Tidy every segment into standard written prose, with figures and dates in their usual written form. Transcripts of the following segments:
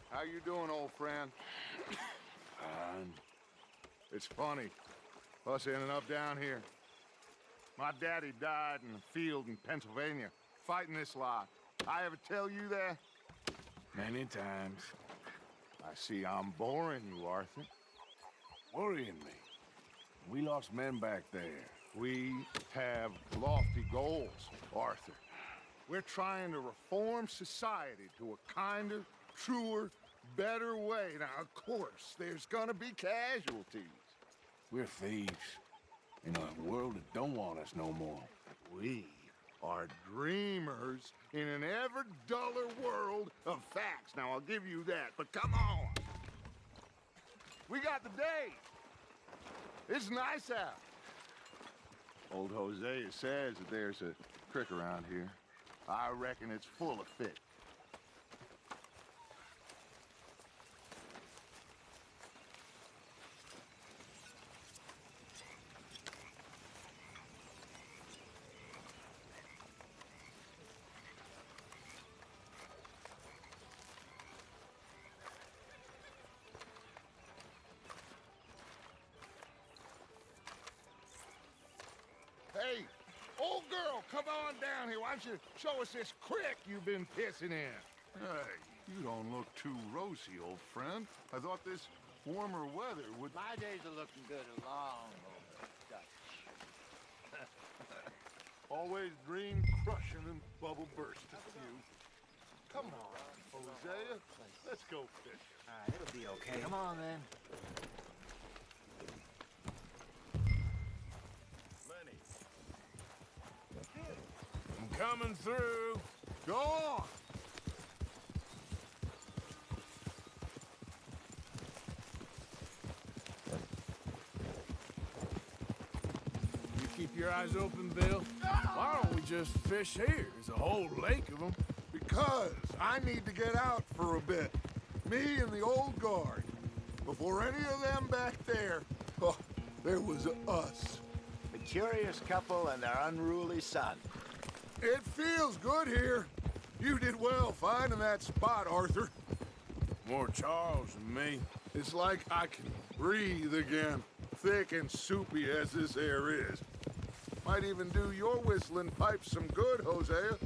How you doing, old friend? Fine. It's funny, us ending up down here. My daddy died in a field in Pennsylvania, fighting this lot. I ever tell you that? Many times. I see I'm boring you, Arthur. Worrying me. We lost men back there. We have lofty goals, Arthur. We're trying to reform society to a kinder, truer, better way. Now, of course, there's gonna be casualties. We're thieves. In a world that don't want us no more. We are dreamers in an ever duller world of facts. Now, I'll give you that, but come on. We got the day. It's nice out. Old Hosea says that there's a creek around here. I reckon it's full of fish. Hey, old girl, come on down here. Why don't you show us this creek you've been pissing in? Hey, you don't look too rosy, old friend. I thought this warmer weather would... My days are looking good along, Dutch. Always dream crushing and bubble bursting. You. Come on, Hosea. Let's go fishing. All right, it'll be okay. Come on, then. Lenny. I'm coming through. Go on. You keep your eyes open, Bill. Why don't we just fish here? There's a whole lake of them. Because I need to get out for a bit. Me and the old guard. Before any of them back there, oh, there was us. The curious couple and their unruly son. It feels good here. You did well finding that spot, Arthur. More Charles than me. It's like I can breathe again, thick and soupy as this air is. Might even do your whistling pipes some good, Hosea.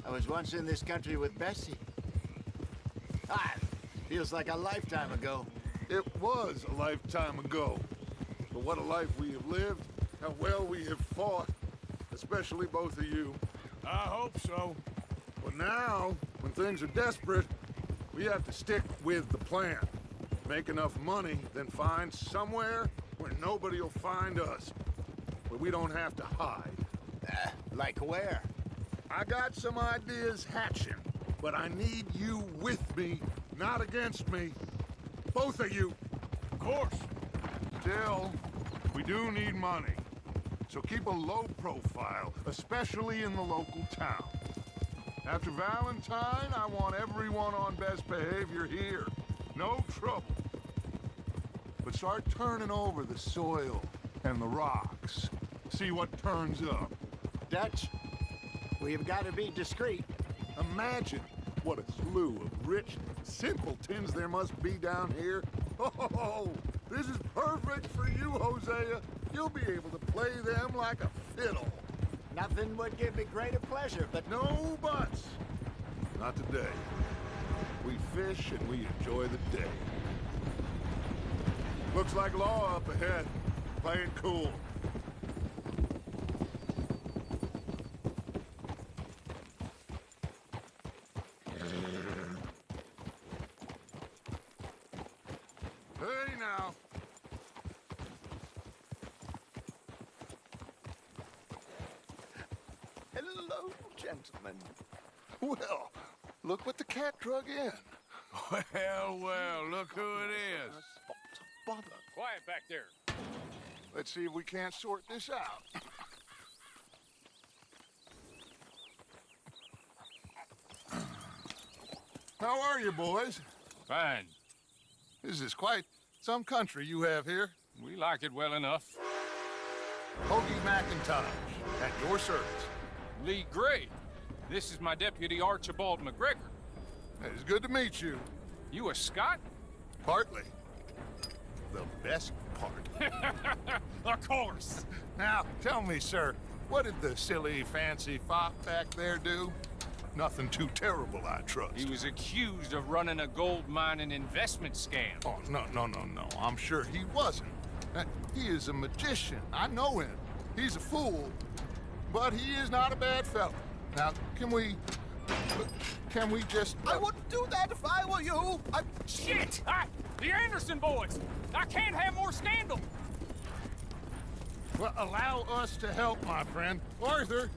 I was once in this country with Bessie. Feels like a lifetime ago. It was a lifetime ago. But what a life we have lived, how well we have fought, especially both of you. I hope so. But now, when things are desperate, we have to stick with the plan. Make enough money, then find somewhere where nobody will find us. Where we don't have to hide. Like where? I got some ideas hatching, but I need you with me, not against me. Both of you. Of course. Still, we do need money. So keep a low profile, especially in the local town. After Valentine, I want everyone on best behavior here. No trouble. But start turning over the soil and the rocks. See what turns up. Dutch, we've got to be discreet. Imagine what a slew of rich simpletons there must be down here. Oh, this is perfect for you, Hosea. You'll be able to play them like a fiddle. Nothing would give me greater pleasure, but No buts. Not today. We fish and we enjoy the day. Looks like law up ahead. Play it cool. Hey now. hello, gentlemen. Well, look what the cat drug in. Well, well, look who it is. Bother. Quiet back there. Let's see if we can't sort this out. How are you, boys? Fine. This is quite some country you have here. We like it well enough. Hoagie McIntosh, at your service. Lee Gray. This is my deputy Archibald McGregor. It's good to meet you. You a Scot? Partly. The best part. Of course. Now, tell me, sir, what did the silly, fancy fop back there do? Nothing too terrible, I trust. He was accused of running a gold mining investment scam. Oh, no. I'm sure he wasn't. He is a magician. I know him. He's a fool, but he is not a bad fellow. Now, can we just... I wouldn't do that if I were you. Shit! The Anderson boys! I can't have more scandal! Well, allow us to help, my friend. Arthur,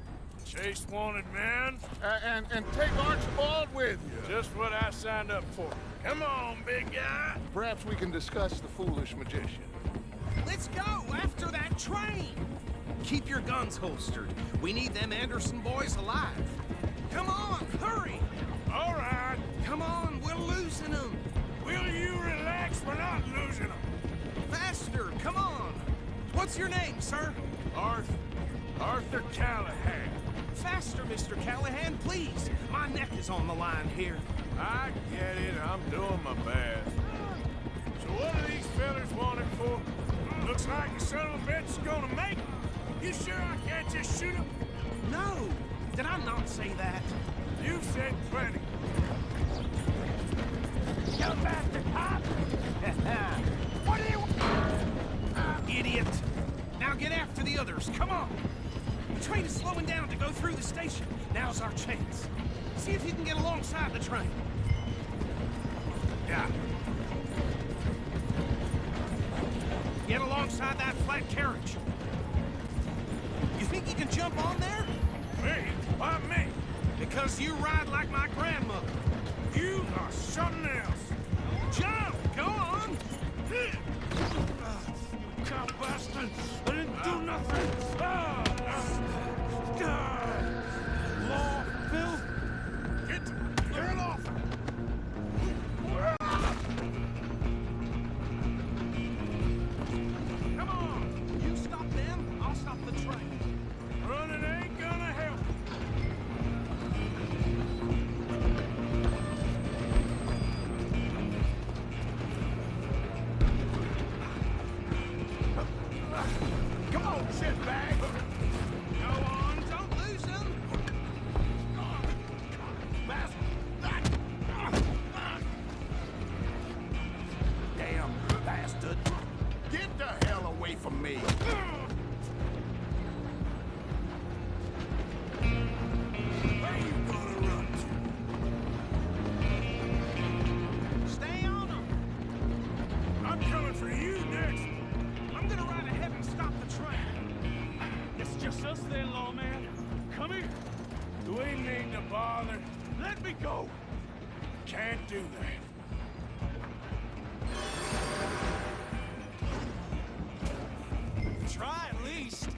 Chase wanted man. and take Archibald with you. Just what I signed up for. Come on, big guy. Perhaps we can discuss the foolish magician. Let's go after that train. Keep your guns holstered. We need them Anderson boys alive. Come on, hurry. All right. Come on, we're losing them. Will you relax? We're not losing them. Faster, come on. What's your name, sir? Arthur Callahan. Faster, Mr. Callahan, please. My neck is on the line here. I get it. I'm doing my best. So what are these fellas wanted for? Looks like the son of a bitch is gonna make it. You sure I can't just shoot him? No, did I not say that? You've said plenty. You bastard cop! What do you... Idiot! Now get after the others, come on! The train is slowing down to go through the station. Now's our chance. See if you can get alongside the train. Yeah. Get alongside that flat carriage. You think you can jump on there? Me? Why me? Because you ride like my grandmother. You are something else. Jump! Go on! You cop bastard! I didn't do nothing! Law, Bill! Get off! Come on! You stop them, I'll stop the train. Running ain't gonna help. Come on, shitbag! Go on, don't lose them! Damn bastard. Get the hell away from me. Where you gonna run to? Stay on them! I'm coming for you next. I'm gonna ride ahead and stop the train. It's just us then, lawman. Come here. Do we need to bother? Let me go. Can't do that. Try at least.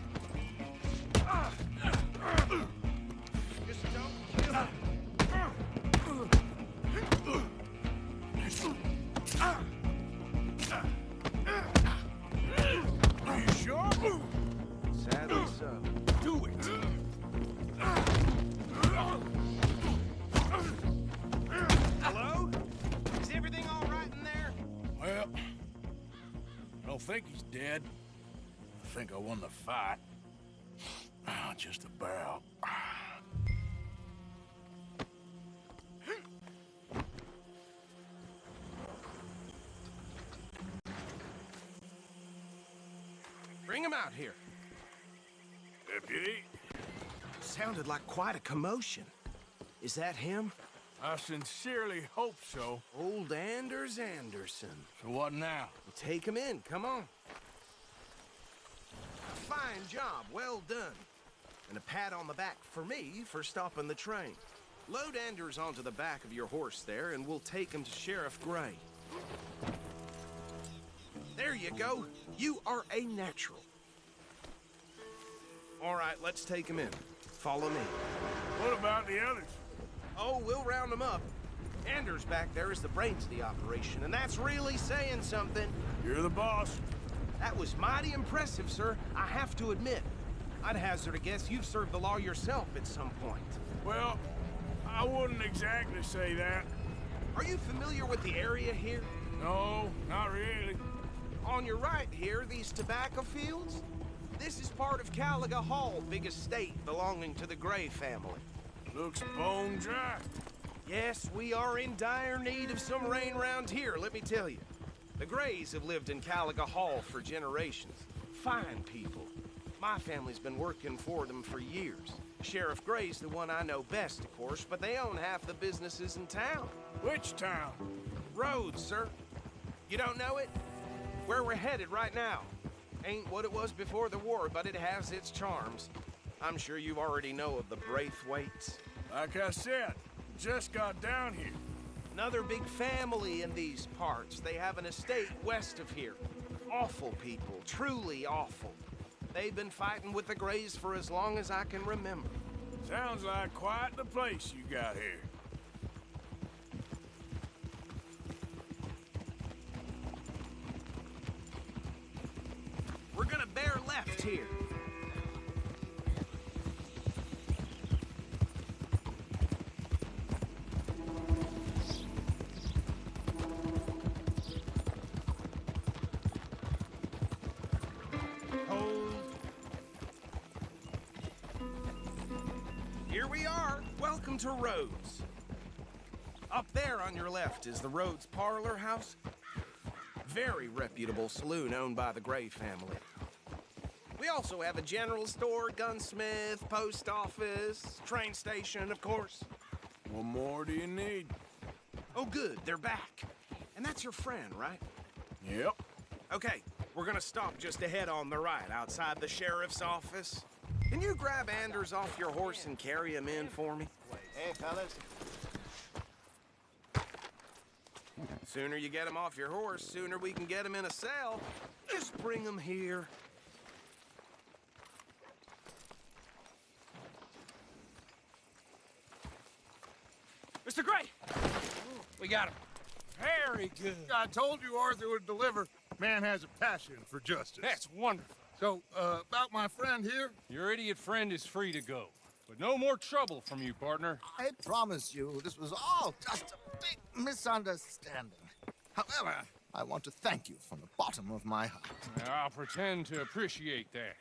Just don't kill him. Are you sure? Sadly so. Do it. Hello? Is everything all right in there? Well, I don't think he's dead. I think I won the fight. Just about. Bring him out here. Deputy, Sounded like quite a commotion. Is that him? I sincerely hope so. Old Anders Anderson. So what now? Well, take him in, come on. Fine job, well done. And a pat on the back for me for stopping the train. Load Anders onto the back of your horse there, and we'll take him to Sheriff Gray. There you go. You are a natural. All right, let's take him in. Follow me. What about the others? Oh, we'll round them up. Anders back there is the brains of the operation, and that's really saying something. You're the boss. That was mighty impressive, sir. I have to admit. I'd hazard a guess you've served the law yourself at some point. Well, I wouldn't exactly say that. Are you familiar with the area here? No, not really. On your right here, these tobacco fields? This is part of Caliga Hall, big estate belonging to the Gray family. Looks bone dry. Yes, we are in dire need of some rain around here, let me tell you. The Grays have lived in Caliga Hall for generations. Fine people. My family's been working for them for years. Sheriff Gray's the one I know best, of course, but they own half the businesses in town. Which town? Rhodes, sir. You don't know it? Where we're headed right now. Ain't what it was before the war, but it has its charms. I'm sure you already know of the Braithwaites. Like I said, just got down here. Another big family in these parts. They have an estate west of here. Awful people, truly awful. They've been fighting with the Grays for as long as I can remember. Sounds like quite the place you got here. We're gonna bear left here. Here we are. Welcome to Rhodes. Up there on your left is the Rhodes Parlor House. Very reputable saloon owned by the Gray family. We also have a general store, gunsmith, post office, train station, of course. What more do you need? Oh, good, they're back. And that's your friend, right? Yep. Okay, we're gonna stop just ahead on the right, outside the sheriff's office. Can you grab Anders off your horse and carry him in for me? Hey, fellas. Sooner you get him off your horse, sooner we can get him in a cell. Just bring him here. Mr. Gray! We got him. Very good. I told you Arthur would deliver. Man has a passion for justice. That's wonderful. So, about my friend here? Your idiot friend is free to go. But no more trouble from you, partner. I promise you, this was all just a big misunderstanding. However, I want to thank you from the bottom of my heart. I'll pretend to appreciate that.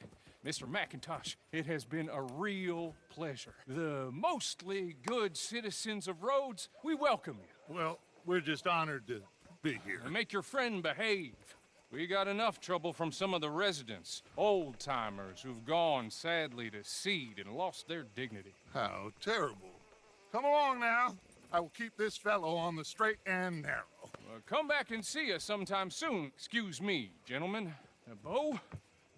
Mr. McIntosh, it has been a real pleasure. The mostly good citizens of Rhodes, we welcome you. Well, we're just honored to be here. And make your friend behave. We got enough trouble from some of the residents, old-timers who've gone, sadly, to seed and lost their dignity. How terrible. Come along now. I will keep this fellow on the straight and narrow. Come back and see us sometime soon. Excuse me, gentlemen. Bo,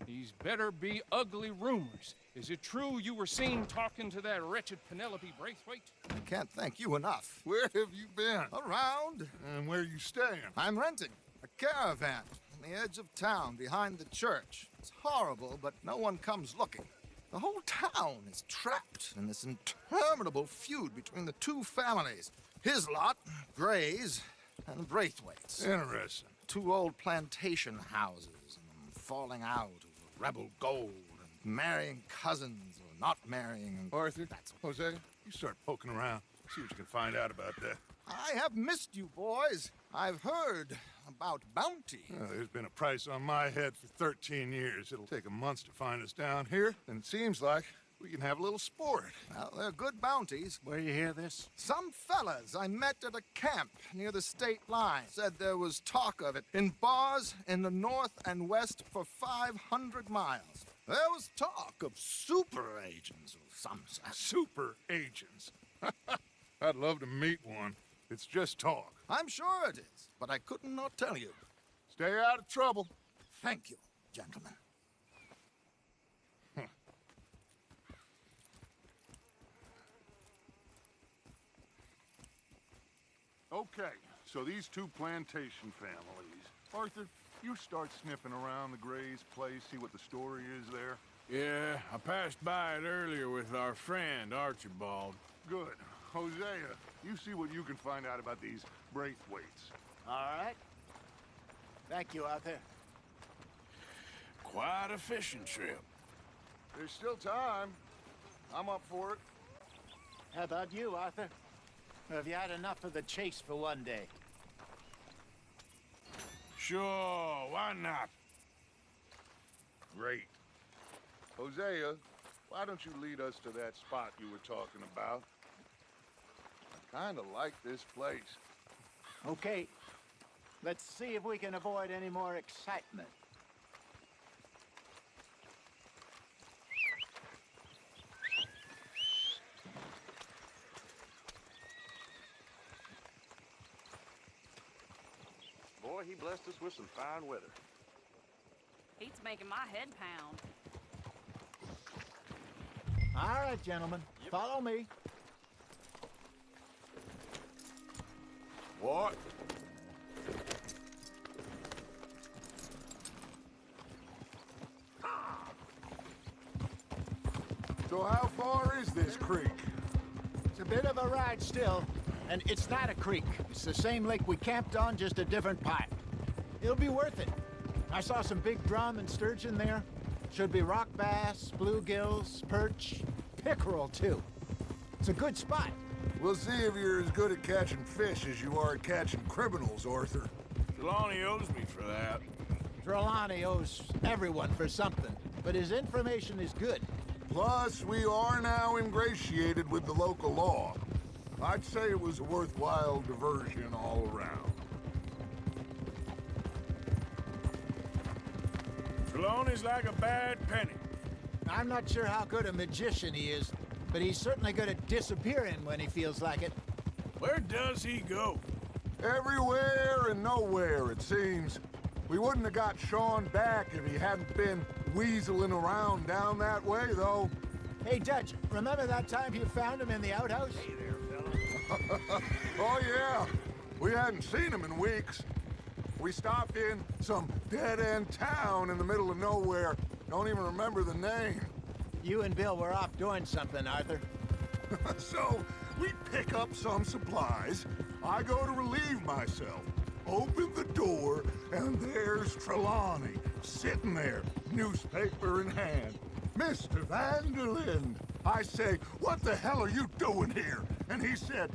these better be ugly rumors. Is it true you were seen talking to that wretched Penelope Braithwaite? I can't thank you enough. Where have you been? Around. And where are you staying? I'm renting a caravan on the edge of town behind the church. It's horrible, but no one comes looking. The whole town is trapped in this interminable feud between the two families. His lot, Gray's, and Braithwaite's. Interesting. Two old plantation houses, and falling out over rebel gold, and marrying cousins or not marrying. And Arthur, Jose, you start poking around. See what you can find out about that. I have missed you, boys. I've heard about bounty. Well, there's been a price on my head for 13 years. It'll take a month to find us down here, and it seems like we can have a little sport. Well, they're good bounties. Where you hear this? Some fellas I met at a camp near the state line said there was talk of it in bars in the north and west for 500 miles. There was talk of super agents of some sort. Super agents. I'd love to meet one. It's just talk. I'm sure it is, but I could not tell you. Stay out of trouble. Thank you, gentlemen. Okay, so these two plantation families. Arthur, you start sniffing around the Gray's place, see what the story is there. Yeah, I passed by it earlier with our friend, Archibald. Good. Hosea, you see what you can find out about these Braithwaites. All right. Thank you, Arthur. Quite a fishing trip. There's still time. I'm up for it. How about you, Arthur? Or have you had enough of the chase for one day? Sure, why not? Great. Hosea, why don't you lead us to that spot you were talking about? I kind of like this place. Okay. Let's see if we can avoid any more excitement. Boy, he blessed us with some fine weather. He's making my head pound. All right, gentlemen. Follow me. What? So how far is this creek? It's a bit of a ride still, and it's not a creek. It's the same lake we camped on, just a different part. It'll be worth it. I saw some big drum and sturgeon there. Should be rock bass, bluegills, perch, pickerel too. It's a good spot. We'll see if you're as good at catching fish as you are at catching criminals, Arthur. Trelawney owes me for that. Trelawney owes everyone for something, but his information is good. Plus, we are now ingratiated with the local law. I'd say it was a worthwhile diversion all around. Trelawney's like a bad penny. I'm not sure how good a magician he is, but he's certainly good at disappearing when he feels like it. Where does he go? Everywhere and nowhere, it seems. We wouldn't have got Sean back if he hadn't been weaseling around down that way, though. Hey, Dutch, remember that time you found him in the outhouse? Hey there, fella. Oh, yeah. We hadn't seen him in weeks. We stopped in some dead-end town in the middle of nowhere. Don't even remember the name. You and Bill were off doing something, Arthur. So, we pick up some supplies. I go to relieve myself. Open the door, and there's Trelawney, sitting there, newspaper in hand. Mr. Vanderlyn. I say, what the hell are you doing here? And he said,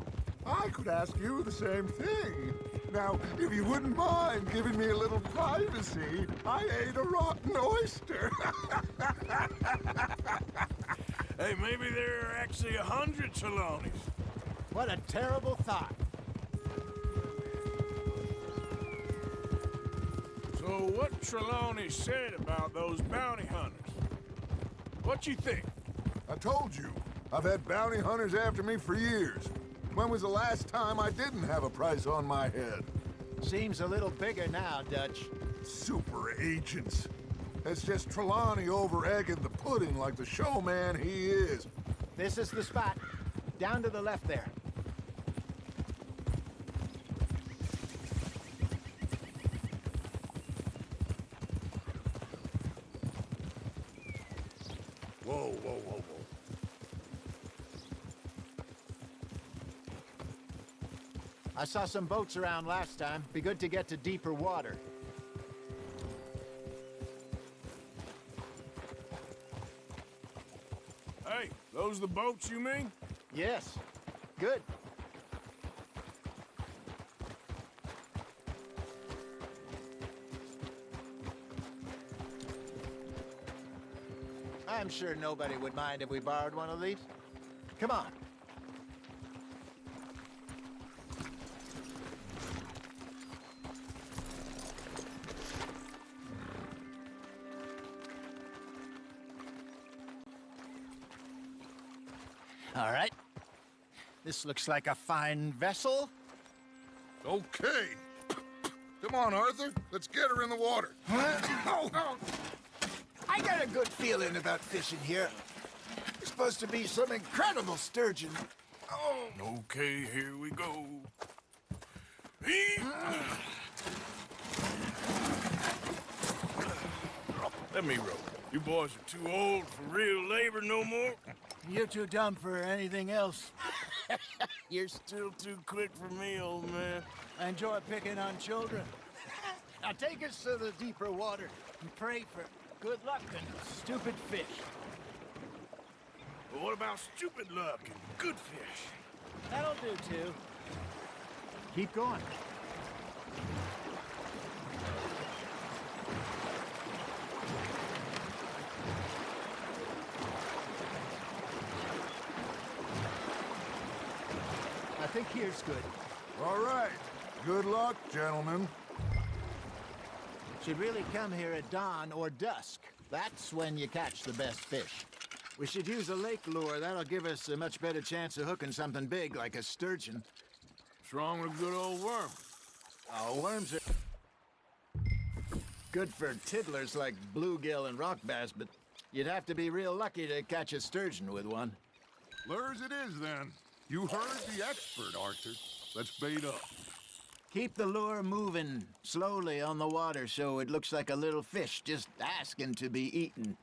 I could ask you the same thing. Now, if you wouldn't mind giving me a little privacy, I ate a rotten oyster. Hey, maybe there are actually 100 Trelawneys. What a terrible thought. So what Trelawney said about those bounty hunters? What you think? I told you, I've had bounty hunters after me for years. When was the last time I didn't have a price on my head? Seems a little bigger now, Dutch. Super agents. It's just Trelawney over-egging the pudding like the showman he is. This is the spot. Down to the left there. Whoa, whoa, whoa, whoa. I saw some boats around last time. Be good to get to deeper water. Hey, those the boats you mean? Yes. Good. I'm sure nobody would mind if we borrowed one of these. Come on. All right. This looks like a fine vessel. Okay. Come on, Arthur. Let's get her in the water. Oh. I got a good feeling about fishing here. There's supposed to be some incredible sturgeon. Oh. Okay, here we go. Let me row. You boys are too old for real labor no more. You're too dumb for anything else. You're still too quick for me, old man. I enjoy picking on children. Now take us to the deeper water and pray for good luck and stupid fish. But what about stupid luck and good fish? That'll do, too. Keep going. I think here's good. All right. Good luck, gentlemen. Should really come here at dawn or dusk. That's when you catch the best fish. We should use a lake lure. That'll give us a much better chance of hooking something big like a sturgeon. What's wrong with a good old worm? Oh, worms are good for tiddlers like bluegill and rock bass, but you'd have to be real lucky to catch a sturgeon with one. Lures it is, then. You heard the expert, Arthur. Let's bait up. Keep the lure moving slowly on the water so it looks like a little fish just asking to be eaten.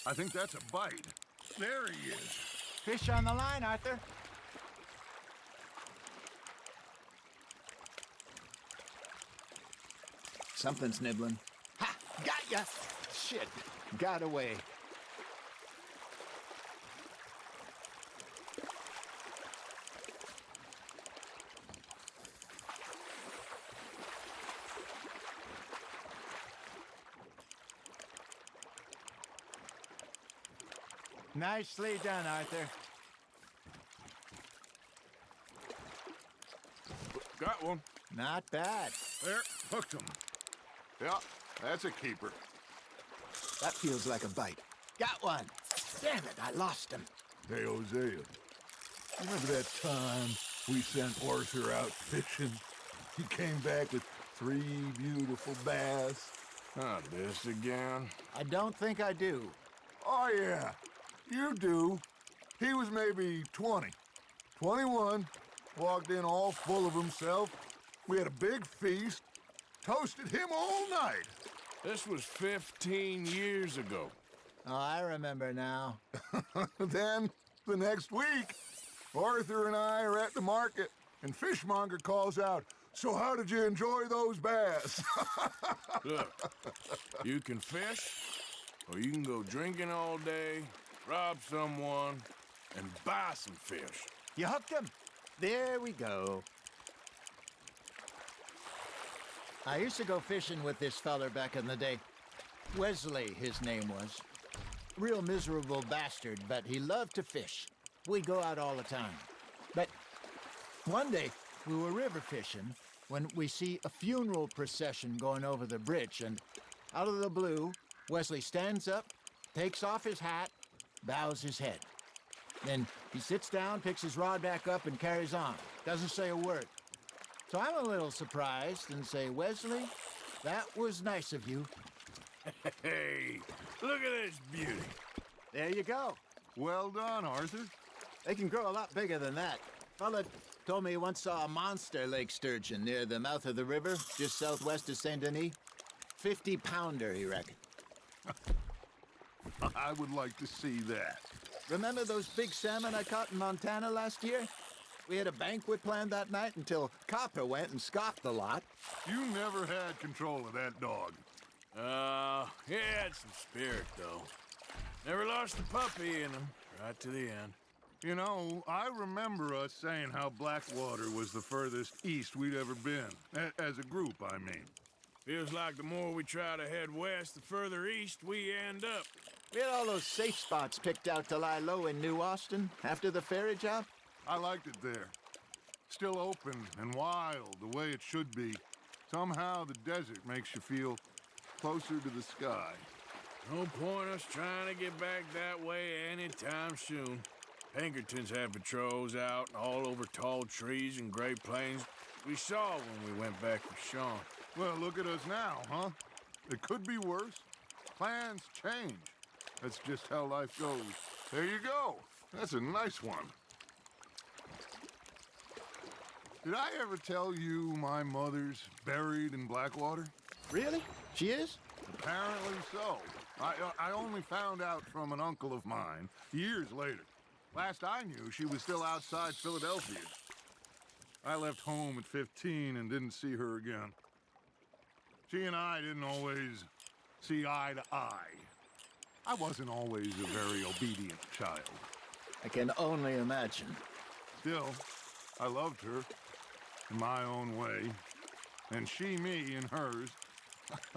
I think that's a bite. There he is. Fish on the line, Arthur. Something's nibbling. Ha! Got ya! Shit, got away. Nicely done, Arthur. Got one. Not bad. There, hooked him. Yeah, that's a keeper. That feels like a bite. Got one. Damn it, I lost him. Hey, Hosea. Remember that time we sent Arthur out fishing? He came back with 3 beautiful bass. Not this again. I don't think I do. Oh, yeah. You do. He was maybe 20. 21. Walked in all full of himself. We had a big feast. Toasted him all night. This was 15 years ago. Oh, I remember now. Then, the next week, Arthur and I are at the market, and Fishmonger calls out, "So how did you enjoy those bass?" Look, you can fish, or you can go drinking all day, rob someone, and buy some fish. You hooked him. There we go. I used to go fishing with this feller back in the day. Wesley, his name was. Real miserable bastard, but he loved to fish. We'd go out all the time. But one day, we were river fishing when we see a funeral procession going over the bridge, and out of the blue, Wesley stands up, takes off his hat, bows his head. Then he sits down, picks his rod back up, and carries on. Doesn't say a word. So I'm a little surprised and say, "Wesley, that was nice of you." Hey, look at this beauty. There you go. Well done, Arthur. They can grow a lot bigger than that. Fella told me he once saw a monster lake sturgeon near the mouth of the river, just southwest of Saint Denis. 50-pounder, he reckoned. I would like to see that. Remember those big salmon I caught in Montana last year? We had a banquet planned that night until Copper went and scoffed the lot. You never had control of that dog. He had some spirit, though. Never lost a puppy in him, right to the end. You know, I remember us saying how Blackwater was the furthest east we'd ever been. As a group, I mean. Feels like the more we try to head west, the further east we end up. We had all those safe spots picked out to lie low in New Austin after the ferry job. I liked it there. Still open and wild, the way it should be. Somehow the desert makes you feel closer to the sky. No point us trying to get back that way anytime soon. Pinkertons had patrols out all over tall trees and Great Plains. We saw when we went back with Sean. Well, look at us now, huh? It could be worse. Plans change. That's just how life goes. There you go. That's a nice one. Did I ever tell you my mother's buried in Blackwater? Really? She is? Apparently so. I only found out from an uncle of mine years later. Last I knew, she was still outside Philadelphia. I left home at 15 and didn't see her again. She and I didn't always see eye to eye. I wasn't always a very obedient child. I can only imagine. Still, I loved her in my own way, and she me in hers.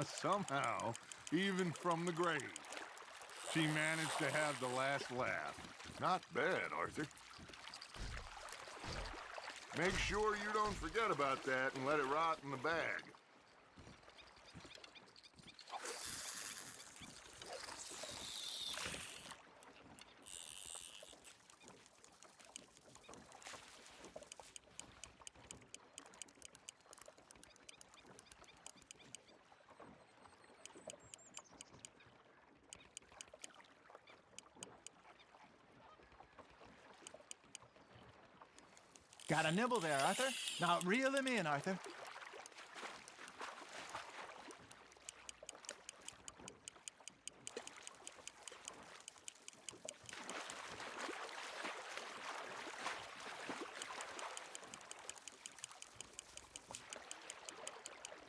Somehow, even from the grave, she managed to have the last laugh. Not bad, Arthur. Make sure you don't forget about that and let it rot in the bag. Got a nibble there, Arthur. Now reel him in, Arthur.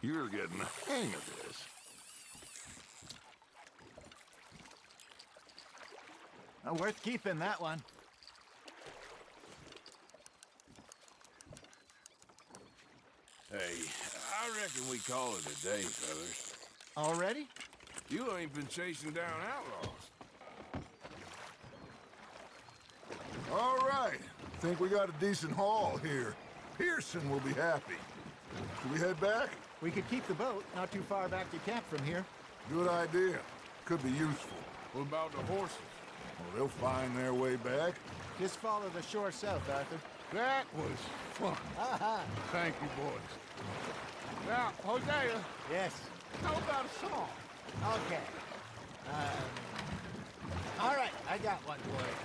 You're getting the hang of this. Worth keeping, that one. Hey, I reckon we call it a day, fellas. Already? You ain't been chasing down outlaws. All right. Think we got a decent haul here. Pearson will be happy. Should we head back? We could keep the boat not too far back to camp from here. Good idea. Could be useful. What about the horses? Well, they'll find their way back. Just follow the shore south, Arthur. That was fun. Thank you, boys. Now, Hosea, Yes. how about a song? Okay. All right, I got one for you.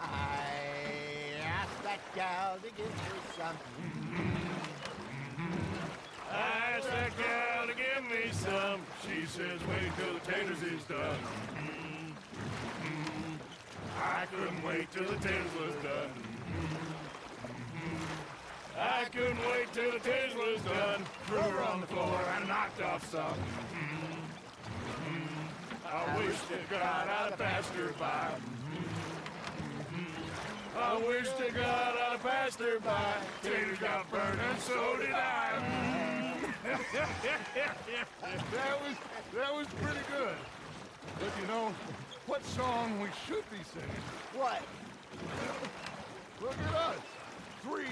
I asked that gal to give me some. I asked that gal to give me some. She says, wait till the taters is done. I couldn't wait till the taters was done. I couldn't wait till the taters was done. Threw her on the floor and knocked off some. I wish to God I'd have passed her by. I wish to God I'd have passed her by. Taters got burned and so did I. That was pretty good. But you know, what song we should be singing? What? Look at us. 3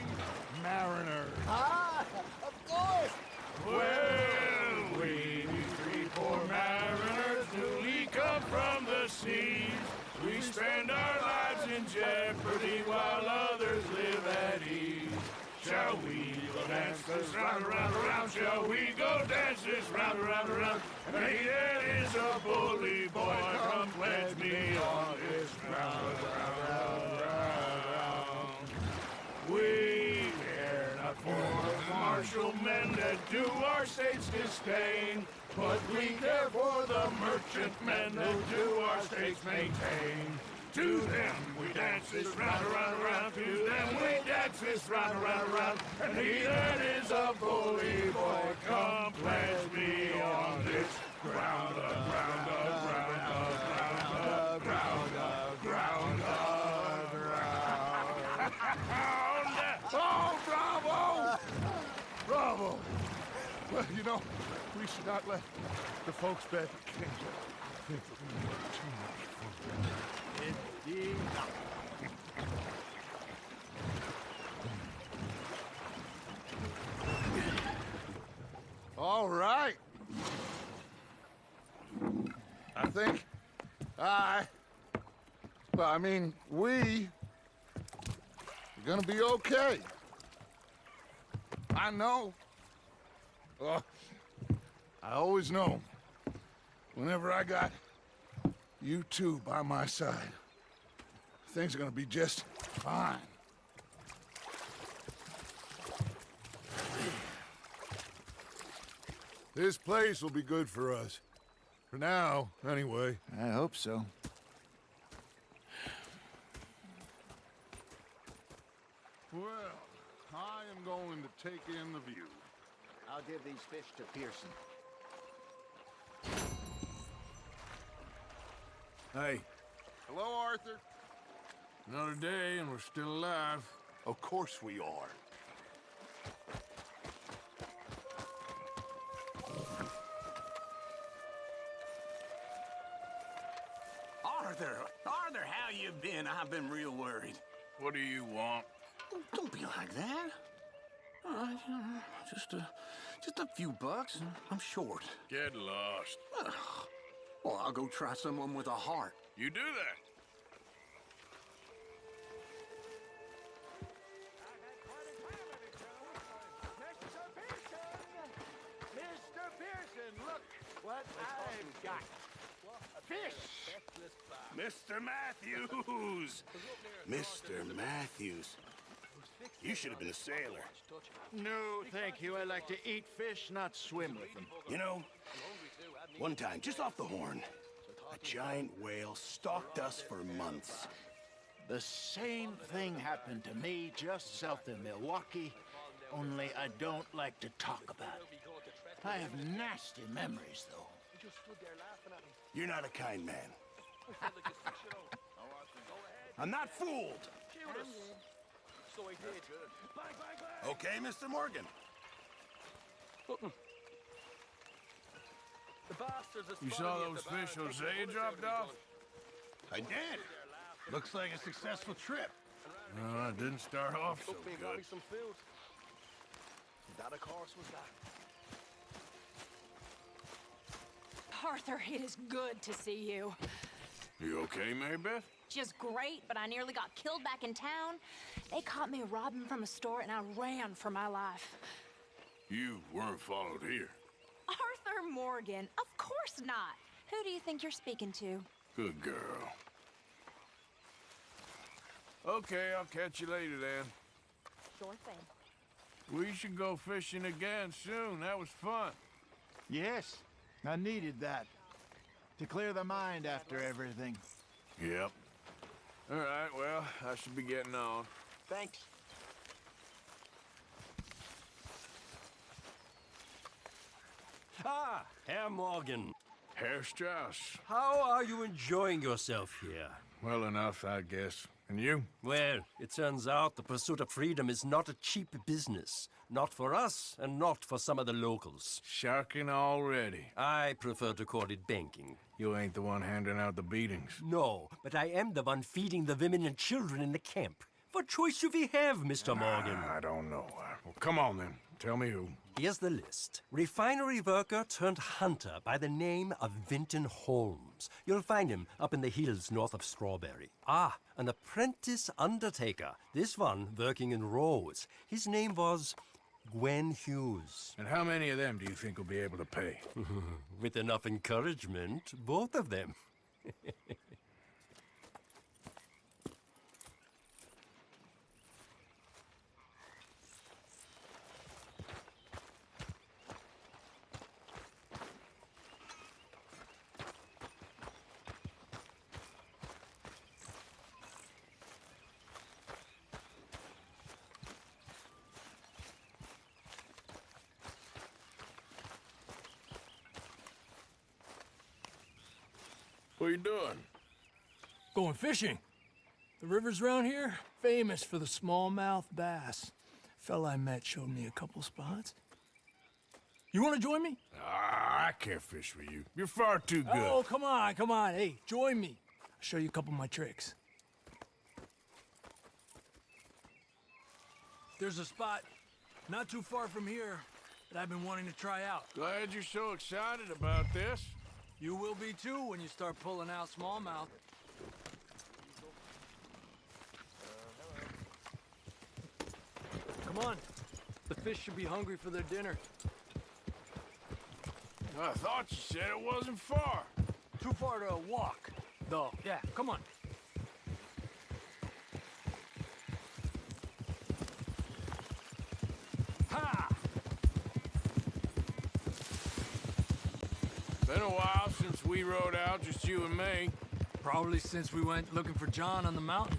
mariners. Ah, of course. Well, we 3 poor mariners newly come from the seas. We spend our lives in jeopardy while others live at ease. Shall we go dance this round, around, around? Shall we go dance this round, around, around? And he that is a bully boy, come pledge me on this round, round, round. We care not for the martial men that do our state's disdain, but we care for the merchant men that do our state's maintain. To them we dance this round, around, around. To them we dance this round, around, around. And he that is a bully boy, come pledge me on this ground, ground, ground, ground, ground, ground, ground. Oh, bravo! Bravo! Well, you know, we should not let the folks back at camp think that we had too much fun. Indeed not. All right. I think we are gonna be okay. I know. I always know. Whenever I got you two by my side, things are gonna be just fine. This place will be good for us. For now, anyway. I hope so. Well, I am going to take in the view. I'll give these fish to Pearson. Hey, Hello, Arthur. another day and we're still alive. Of course we are. Arthur, how you been? I've been real worried. What do you want? Don't be like that. Just a few bucks, and I'm short. Get lost. Well, I'll go try someone with a heart. You do that. Mr. Pearson, look what I've got. A fish! Mr. Matthews! Mr. Matthews. You should have been a sailor. No, thank you. I like to eat fish, not swim with them. You know, one time, just off the Horn, a giant whale stalked us for months. The same thing happened to me just south of Milwaukee, only I don't like to talk about it. I have nasty memories, though. You're not a kind man. I'm not fooled. Okay, Mr. Morgan. You saw those fish Jose dropped off? I did. Looks like a successful trip. No, it didn't start off so good. Arthur, it is good to see you. You okay, Marybeth? Just great, but I nearly got killed back in town. They caught me robbing from a store, and I ran for my life. You weren't followed here. Arthur Morgan, of course not. Who do you think you're speaking to? Good girl. Okay, I'll catch you later then. Sure thing. We should go fishing again soon. That was fun. Yes, I needed that. To clear the mind after everything. Yep. All right, well, I should be getting on. Thanks. Ah, Herr Morgan. Herr Strauss. How are you enjoying yourself here? Well enough, I guess. And you? Well, it turns out the pursuit of freedom is not a cheap business. Not for us, and not for some of the locals. Sharking already. I prefer to call it banking. You ain't the one handing out the beatings. No, but I am the one feeding the women and children in the camp. What choice do we have, Mr. Morgan? I don't know. Well, come on then. Tell me who. Here's the list. Refinery worker turned hunter by the name of Vinton Holmes. You'll find him up in the hills north of Strawberry. Ah, an apprentice undertaker. This one working in Rhodes. His name was Gwen Hughes. And how many of them do you think will be able to pay? With enough encouragement, both of them. What are you doing? Going fishing. The rivers around here, famous for the smallmouth bass. Fella I met showed me a couple spots. You want to join me? I can't fish with you. You're far too good. Oh, come on, come on. Hey, join me. I'll show you a couple of my tricks. There's a spot not too far from here that I've been wanting to try out. Glad you're so excited about this. You will be too when you start pulling out smallmouth. Come on. The fish should be hungry for their dinner. I thought you said it wasn't far. Too far to walk, though. Yeah, come on. Ha! Been a while since we rode out, just you and me. Probably since we went looking for John on the mountain.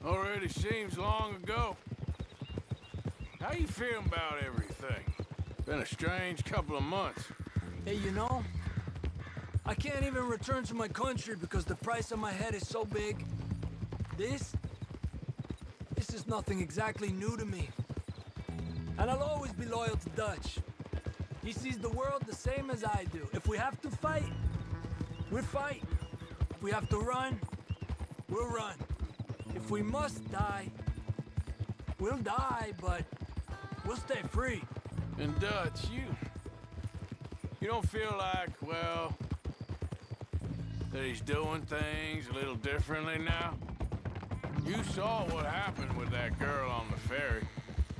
Already seems long ago. How you feeling about everything? Been a strange couple of months. Hey, you know, I can't even return to my country because the price on my head is so big. This is nothing exactly new to me. And I'll always be loyal to Dutch. He sees the world the same as I do. If we have to fight, we'll fight. If we have to run, we'll run. If we must die, we'll die, but we'll stay free. And Dutch, you don't feel like, well, that he's doing things a little differently now? You saw what happened with that girl on the ferry.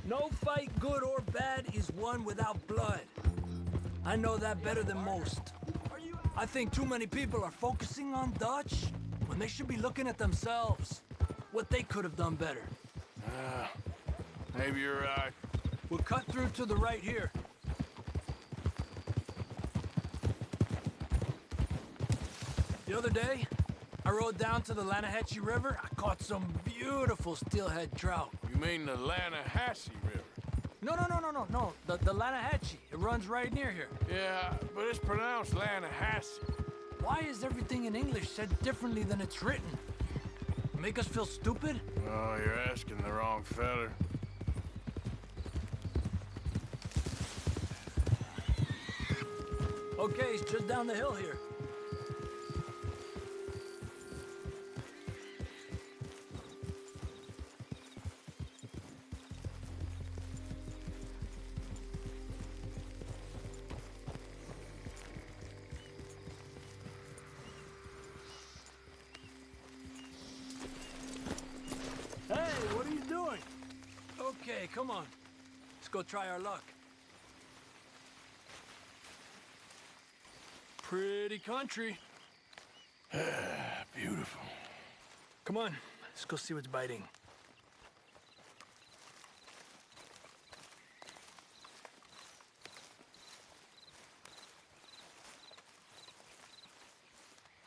No fight, good or bad, is won without blood. I know that better than most. I think too many people are focusing on Dutch when they should be looking at themselves. What they could have done better. Maybe you're right. We'll cut through to the right here. The other day, I rode down to the Lanahatchee River. I caught some beautiful steelhead trout. You mean the Lanahatchee River? No. The Lanahatchee. It runs right near here. Yeah, but it's pronounced Lanahatchee. Why is everything in English said differently than it's written? Make us feel stupid? Oh, you're asking the wrong feller. Okay, it's just down the hill here. Hey, what are you doing? Okay, come on. Let's go try our luck. Pretty country. Beautiful. Come on, let's go see what's biting.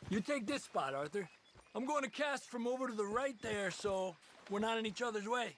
You take this spot, Arthur. I'm going to cast from over to the right there, so we're not in each other's way.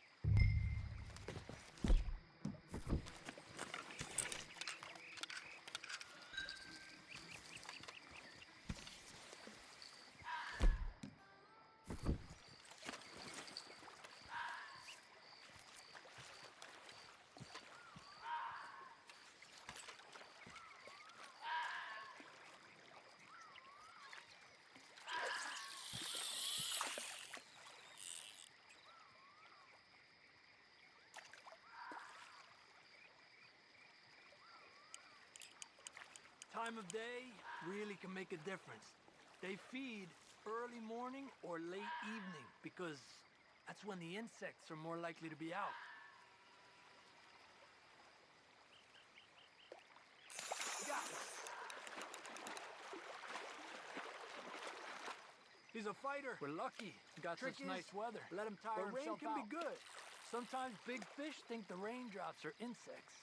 Time of day really can make a difference. They feed early morning or late evening because that's when the insects are more likely to be out. Got it. He's a fighter. We're lucky. Got such nice weather. Let him tire himself out. Rain can be good. Sometimes big fish think the raindrops are insects.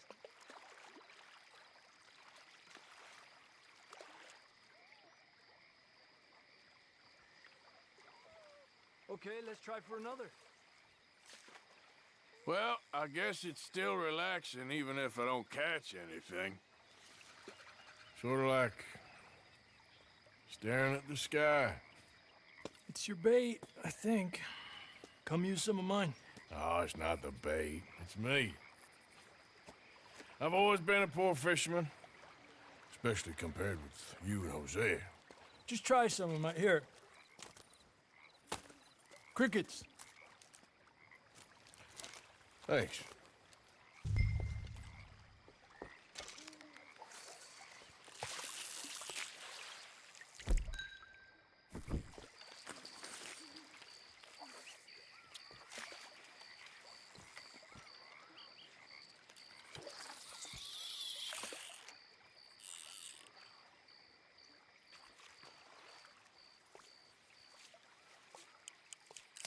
Okay, let's try for another. Well, I guess it's still relaxing even if I don't catch anything. Sort of like staring at the sky. It's your bait, I think. Come use some of mine. Oh, it's not the bait. It's me. I've always been a poor fisherman, especially compared with you and Jose. Just try some of my... Here. Crickets. Thanks.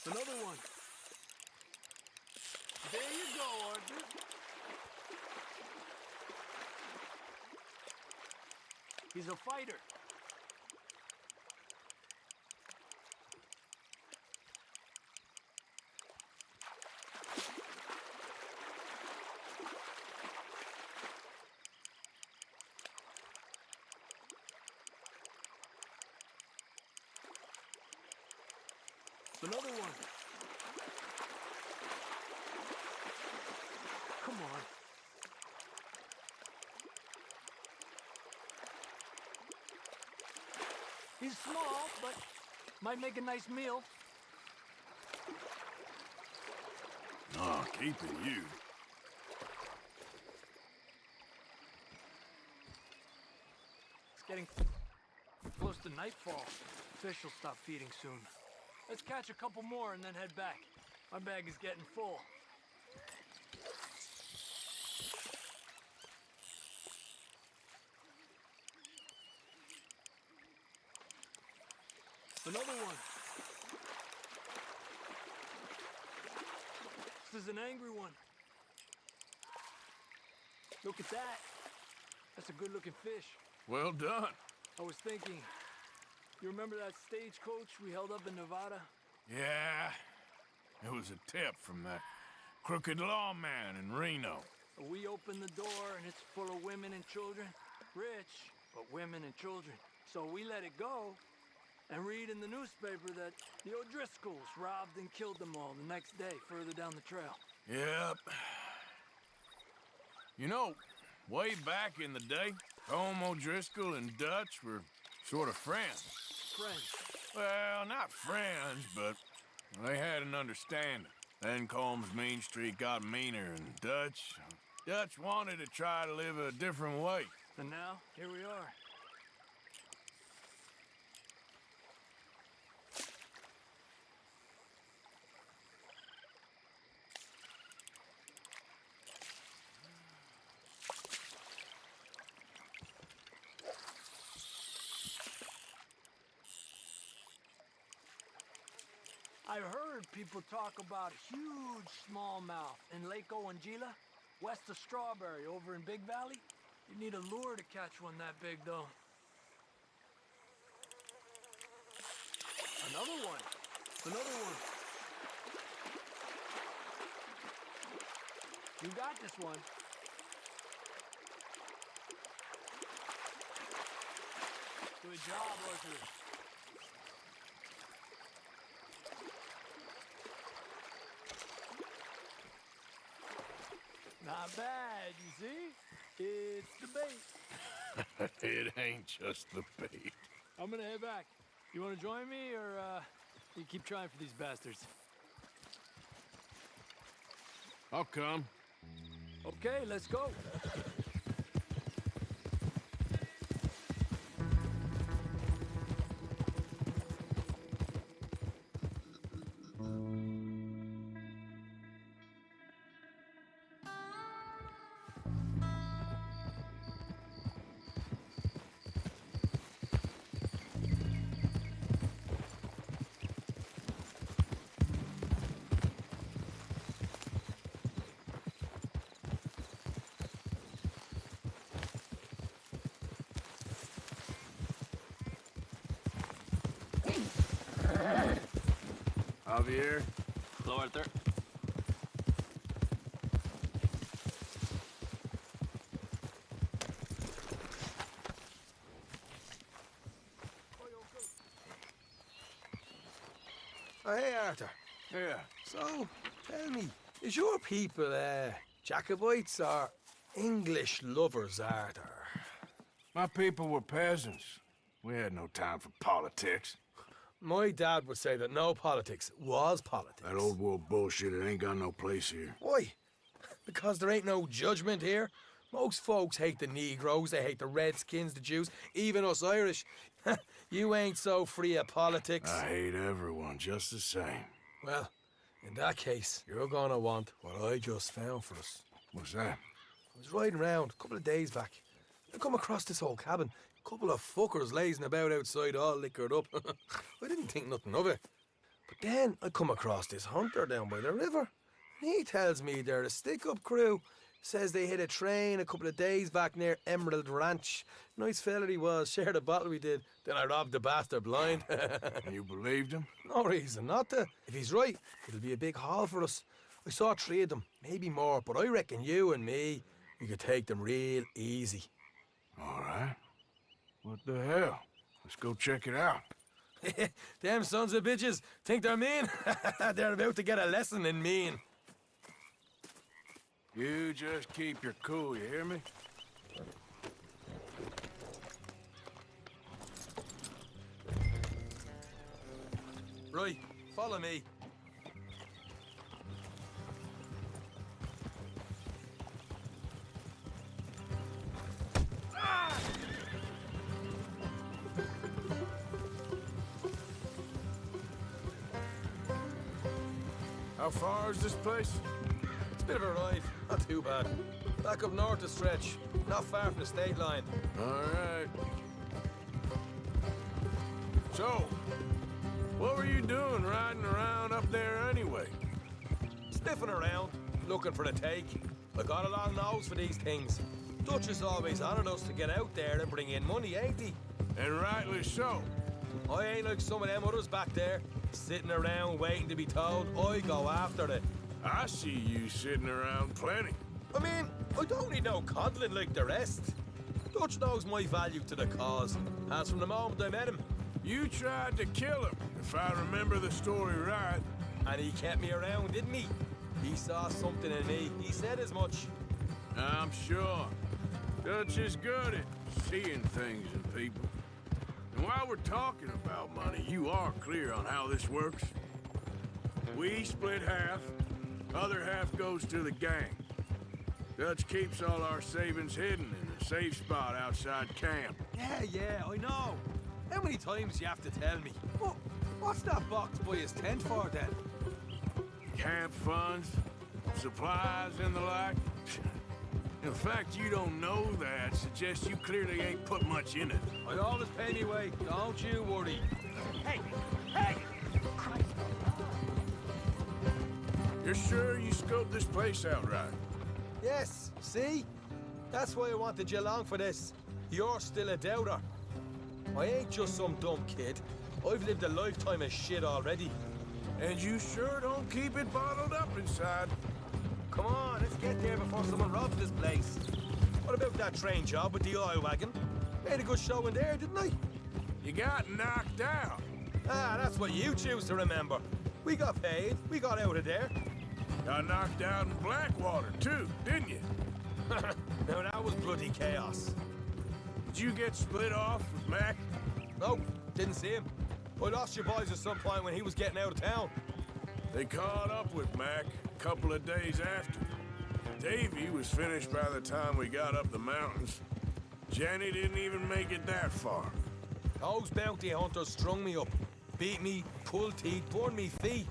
Another one. There you go, Arthur. He's a fighter. Another one. Come on. He's small, but might make a nice meal. Oh, keeping you. It's getting close to nightfall. Fish will stop feeding soon. Let's catch a couple more and then head back. My bag is getting full. Another one. This is an angry one. Look at that. That's a good-looking fish. Well done. I was thinking, you remember that stagecoach we held up in Nevada? Yeah, it was a tip from that crooked lawman in Reno. We opened the door and it's full of women and children. Rich, but women and children. So we let it go and read in the newspaper that the O'Driscolls robbed and killed them all the next day further down the trail. Yep. You know, way back in the day, Tom O'Driscoll and Dutch were sort of friends. Friends? Well, not friends, but they had an understanding. Then Combs' mean streak got meaner, and Dutch wanted to try to live a different way. And now, here we are. I've heard people talk about huge smallmouth in Lake Owanjila, west of Strawberry, over in Big Valley. You need a lure to catch one that big, though. Another one. Another one. You got this one. Good job, Arthur. Not bad, you see? It's the bait. It ain't just the bait. I'm gonna head back. You wanna join me, or you keep trying for these bastards? I'll come. Okay, let's go. Javier? Hello, Arthur. Oh, hey, Arthur. Yeah. So, tell me, is your people, Jacobites or English lovers, Arthur? My people were peasants. We had no time for politics. My dad would say that no politics was politics. That old world bullshit, it ain't got no place here. Why? Because there ain't no judgment here. Most folks hate the Negroes, they hate the Redskins, the Jews, even us Irish. You ain't so free of politics. I hate everyone just the same. Well, in that case, you're gonna want what I just found for us. What's that? I was riding around a couple of days back. I come across this old cabin. A couple of fuckers lazing about outside all liquored up. I didn't think nothing of it. But then I come across this hunter down by the river. He tells me they're a stick-up crew. Says they hit a train a couple of days back near Emerald Ranch. Nice fella he was, shared a bottle we did. Then I robbed the bastard blind. You believed him? No reason not to. If he's right, it'll be a big haul for us. I saw 3 of them, maybe more, but I reckon you and me, we could take them real easy. All right. What the hell? Let's go check it out. Them sons of bitches think they're mean. They're about to get a lesson in mean. You just keep your cool, you hear me? Right, follow me. How far is this place? It's a bit of a ride, not too bad. Back up north a stretch, not far from the state line. All right. So, what were you doing riding around up there anyway? Sniffing around, looking for the take. I got a long nose for these things. Dutch is always honoured us to get out there and bring in money, ain't he? And rightly so. I ain't like some of them others back there, sitting around waiting to be told. I go after it. I see you sitting around plenty. I mean, I don't need no coddling like the rest. Dutch knows my value to the cause, as from the moment I met him. You tried to kill him, if I remember the story right. And he kept me around, didn't he? He saw something in me. He said as much. I'm sure. Dutch is good at seeing things in people. And while we're talking about money, you are clear on how this works? We split half, other half goes to the gang. Dutch keeps all our savings hidden in a safe spot outside camp. Yeah, I know. How many times do you have to tell me? What's that box by his tent for, then? Camp funds, supplies, and the like. In fact, you don't know that suggests you clearly ain't put much in it. I always pay me way, don't you worry. Hey! You're sure you scoped this place out right? Yes, see? That's why I wanted you along for this. You're still a doubter. I ain't just some dumb kid. I've lived a lifetime of shit already. And you sure don't keep it bottled up inside. Come on, let's get there before someone robs this place. What about that train job with the oil wagon? Made a good show in there, didn't I? You got knocked out. Ah, that's what you choose to remember. We got paid. We got out of there. Got knocked out in Blackwater, too, didn't you? Now, that was bloody chaos. Did you get split off with Mac? Nope, didn't see him. I lost your boys at some point when he was getting out of town. They caught up with Mac a couple of days after. Davy was finished by the time we got up the mountains. Jenny didn't even make it that far. Those bounty hunters strung me up. Beat me, pulled teeth, burned me feet.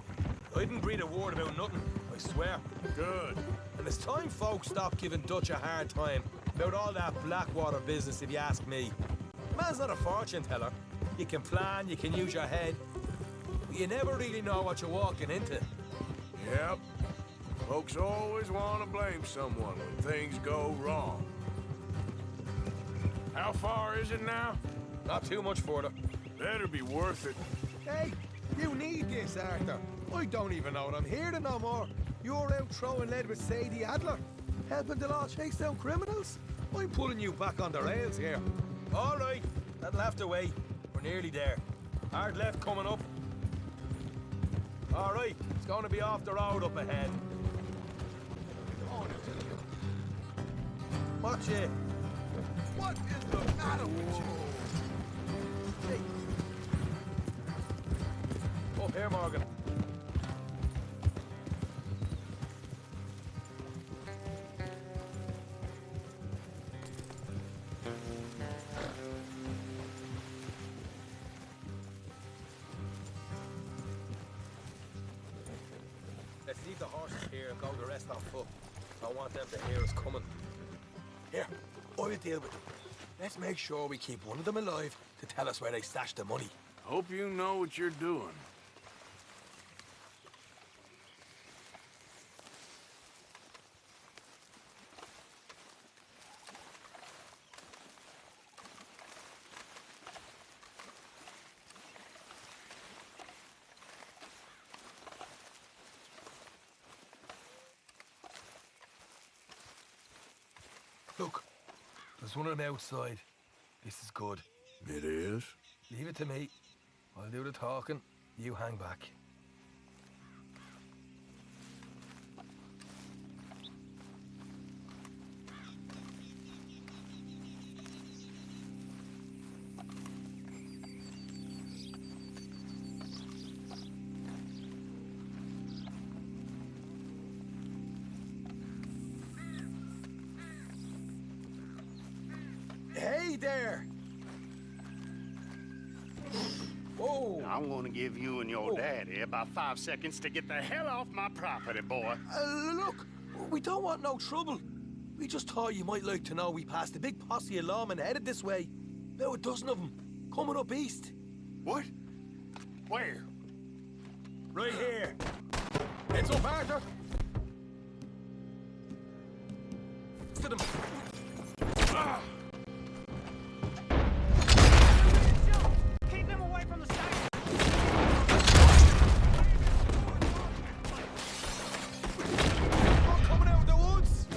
I didn't breathe a word about nothing, I swear. Good. And it's time folks stop giving Dutch a hard time about all that Blackwater business, if you ask me. Man's not a fortune teller. You can plan, you can use your head, but you never really know what you're walking into. Yep. Folks always want to blame someone when things go wrong. How far is it now? Not too much further. Better be worth it. Hey, you need this, Arthur. I don't even know what I'm here to no more. You're out throwing lead with Sadie Adler, helping the law chase down criminals. I'm pulling you back on the rails here. All right, that'll have to wait. We're nearly there. Hard left coming up. All right, it's going to be off the road up ahead. Watch it. What is the matter with you? Hey. Up here, Morgan. Let's leave the horses here and go the rest on foot. I want them to hear us coming. Here, I will deal with them. Let's make sure we keep one of them alive to tell us where they stashed the money. Hope you know what you're doing. Look, there's one of them outside. This is good. It is? Leave it to me. I'll do the talking. You hang back. Hey there! Whoa! I'm gonna give you and your daddy about 5 seconds to get the hell off my property, boy. Look, we don't want no trouble. We just thought you might like to know we passed a big posse of lawmen headed this way. About a dozen of them, coming up east. What? Where? Right here. It's up, Arthur. To them. Ah! Keep them away from the station! Coming out of the woods!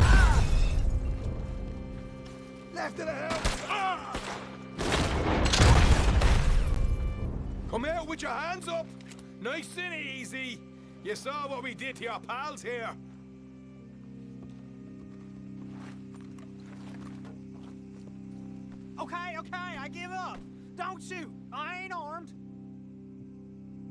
Ah! Left of the house! Ah! Come out with your hands up! Nice and easy! You saw what we did to your pals here! Okay, I give up. Don't shoot. I ain't armed.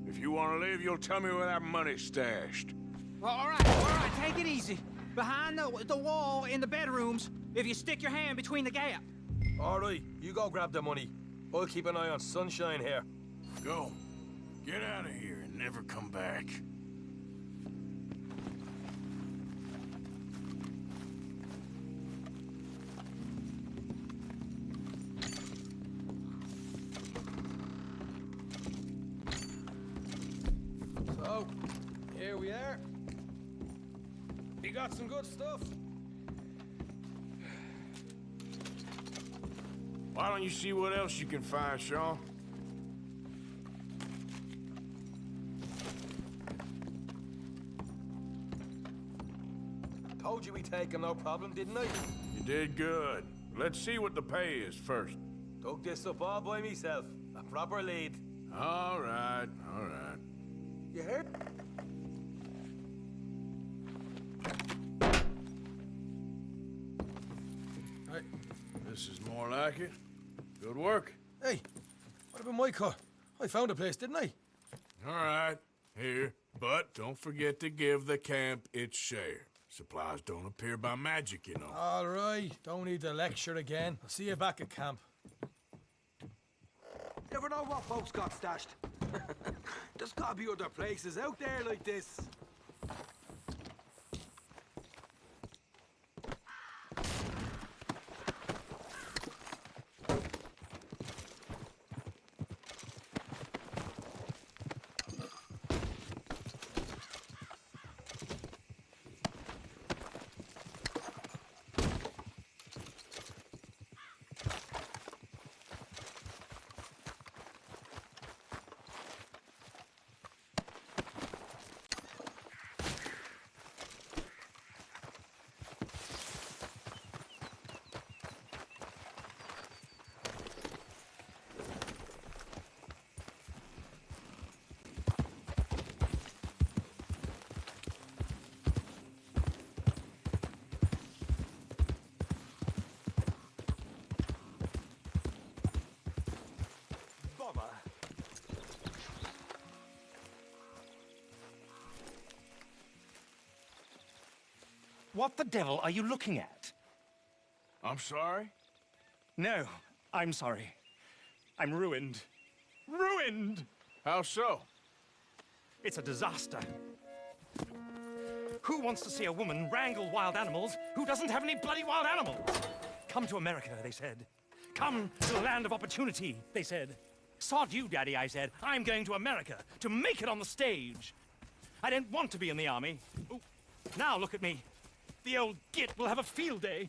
If you want to leave, you'll tell me where that money's stashed. Well, all right, take it easy. Behind the wall in the bedrooms, if you stick your hand between the gap. All right, you go grab the money. I'll keep an eye on Sunshine here. Go. Get out of here and never come back. So, here we are. You got some good stuff. Why don't you see what else you can find, Sean? Told you we'd take him, no problem, didn't I? You did good. Let's see what the pay is first. Dug this up all by myself. A proper lead. All right, all right. You heard? Hey, this is more like it. Good work. Hey, what about my car? I found a place, didn't I? All right, here. But don't forget to give the camp its share. Supplies don't appear by magic, you know. All right, don't need to lecture again. I'll see you back at camp. Never know what folks got stashed. There's gotta be other places out there like this. What the devil are you looking at? I'm sorry? No, I'm sorry. I'm ruined. Ruined! How so? It's a disaster. Who wants to see a woman wrangle wild animals who doesn't have any bloody wild animals? Come to America, they said. Come to the land of opportunity, they said. Sod you, Daddy, I said. I'm going to America to make it on the stage. I didn't want to be in the army. Ooh. Now look at me. The old git will have a field day.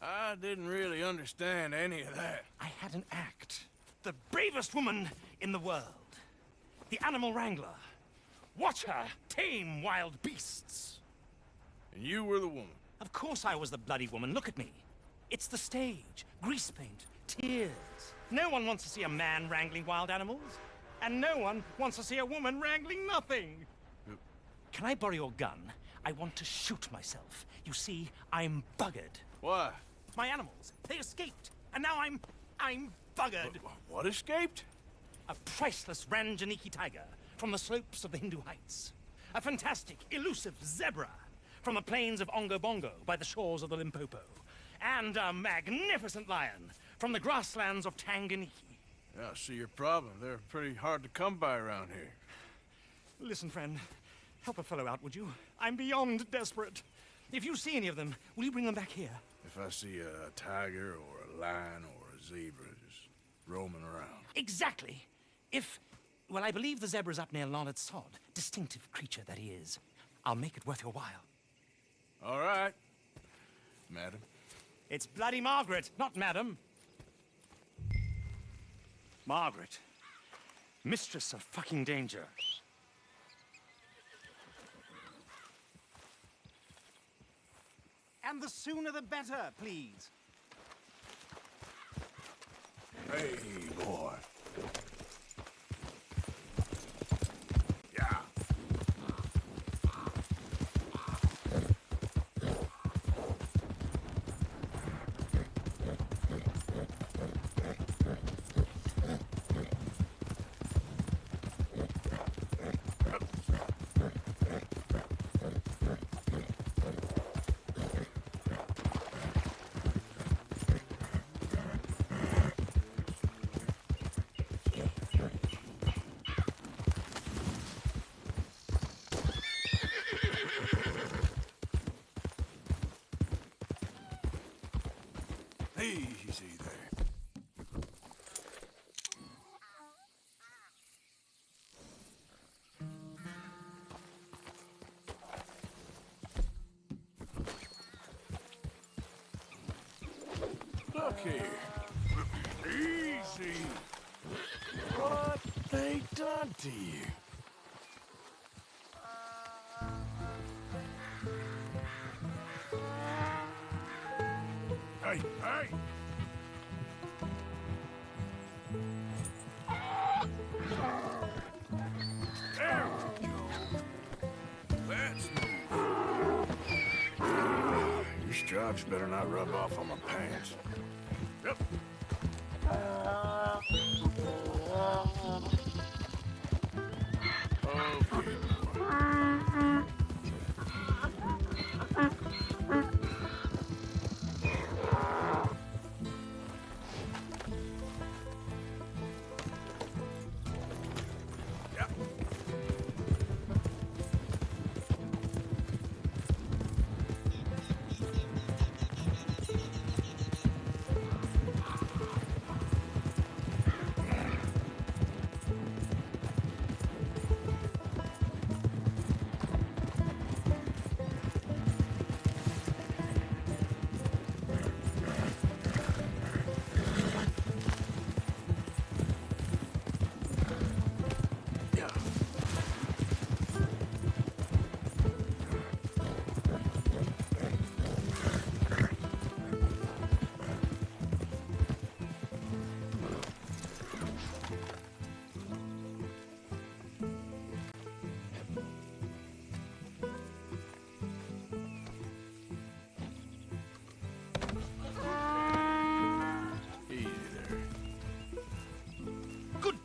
I didn't really understand any of that. I had an act. The bravest woman in the world. The animal wrangler. Watch her tame wild beasts. And you were the woman? Of course I was the bloody woman. Look at me. It's the stage. Grease paint. Tears. No one wants to see a man wrangling wild animals. And no one wants to see a woman wrangling nothing. Can I borrow your gun? I want to shoot myself. You see, I'm buggered. What? My animals, they escaped. And now I'm buggered. What escaped? A priceless Ranjaniki tiger from the slopes of the Hindu Heights. A fantastic, elusive zebra from the plains of Ongo Bongo by the shores of the Limpopo. And a magnificent lion from the grasslands of Tanganyika. Yeah, I see your problem. They're pretty hard to come by around here. Listen, friend. Help a fellow out, would you? I'm beyond desperate. If you see any of them, will you bring them back here? If I see a tiger or a lion or a zebra just roaming around. Exactly. Well, I believe the zebra's up near Larned Sod. Distinctive creature that he is. I'll make it worth your while. All right, madam. It's bloody Margaret, not madam. Margaret. Mistress of fucking danger. And the sooner the better, please. Hey, boy. Yeah. Easy there. Look here. Easy. What they done to you? Hey, hey! There we go. Let's move. These stripes better not rub off on my pants. Yep.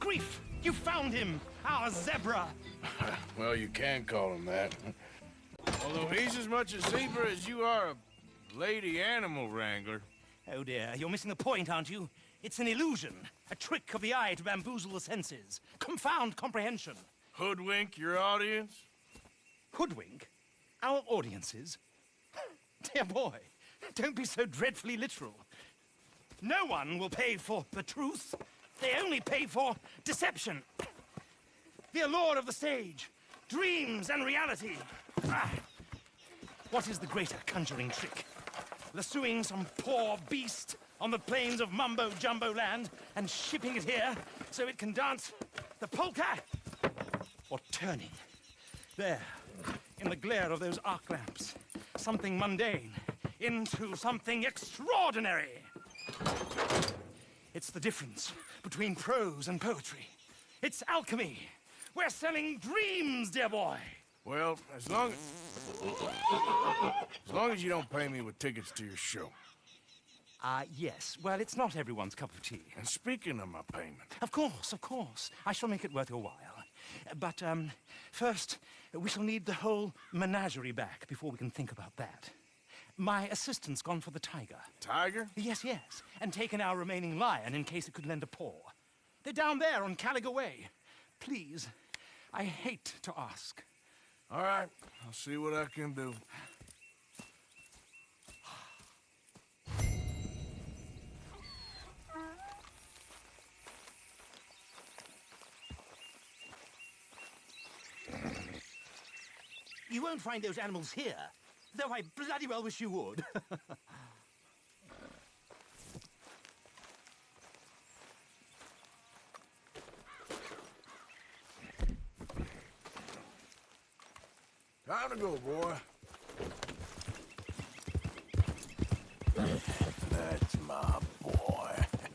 Okay. You found him! Our zebra! Well, you can call him that. Although he's as much a zebra as you are a lady animal wrangler. Oh dear, you're missing the point, aren't you? It's an illusion. A trick of the eye to bamboozle the senses. Confound comprehension. Hoodwink your audience? Hoodwink? Our audiences? Dear boy, don't be so dreadfully literal. No one will pay for the truth. They only pay for deception. The allure of the stage, dreams and reality. What is the greater conjuring trick? Lassoing some poor beast on the plains of mumbo-jumbo land and shipping it here so it can dance the polka? Or turning, there, in the glare of those arc lamps, something mundane into something extraordinary? It's the difference between prose and poetry. It's alchemy. We're selling dreams, dear boy. Well, as long as you don't pay me with tickets to your show. Yes. Well, it's not everyone's cup of tea. And speaking of my payment... Of course. I shall make it worth your while. But, first, we shall need the whole menagerie back before we can think about that. My assistant's gone for the tiger. Tiger? Yes. And taken our remaining lion in case it could lend a paw. They're down there on Caliga Way. Please, I hate to ask. All right, I'll see what I can do. You won't find those animals here, though I bloody well wish you would. Time to go, boy. That's my